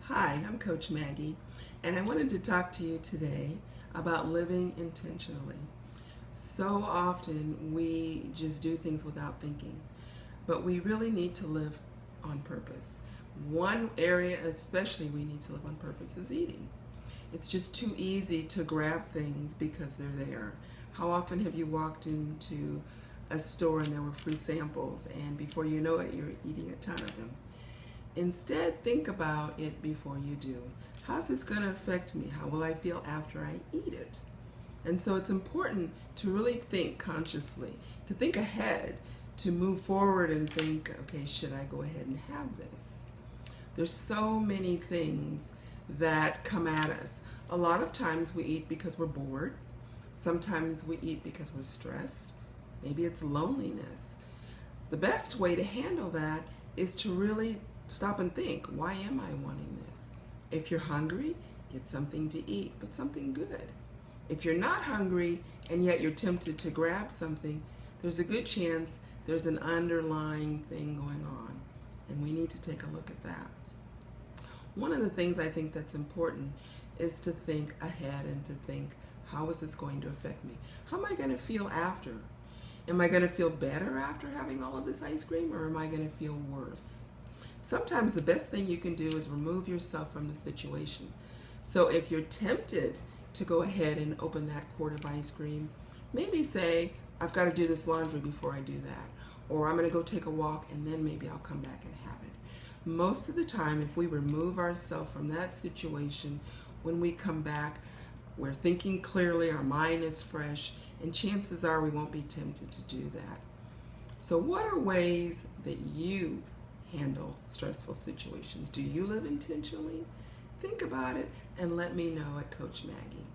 Hi, I'm Coach Maggie, and I wanted to talk to you today about living intentionally. So often we just do things without thinking, but we really need to live on purpose. One area, especially, we need to live on purpose is eating. It's just too easy to grab things because they're there. How often have you walked into a store and there were free samples, and before you know it, you're eating a ton of them? Instead, think about it before you do. How's this going to affect me? How will I feel after I eat it? And so it's important to really think consciously, to think ahead, to move forward and think, okay, should I go ahead and have this? There's so many things that come at us. A lot of times we eat because we're bored. Sometimes we eat because we're stressed. Maybe it's loneliness. The best way to handle that is to really stop and think, why am I wanting this? If you're hungry, get something to eat, but something good. If you're not hungry and yet you're tempted to grab something, there's a good chance there's an underlying thing going on, and we need to take a look at that. One of the things I think that's important is to think ahead and to think, how is this going to affect me? How am I going to feel after? Am I going to feel better after having all of this ice cream, or am I going to feel worse? Sometimes the best thing you can do is remove yourself from the situation. So if you're tempted to go ahead and open that quart of ice cream, maybe say, I've got to do this laundry before I do that. Or I'm going to go take a walk and then maybe I'll come back and have it. Most of the time, if we remove ourselves from that situation, when we come back, we're thinking clearly, our mind is fresh, and chances are we won't be tempted to do that. So what are ways that you handle stressful situations? Do you live intentionally? Think about it and let me know at Coach Maggie.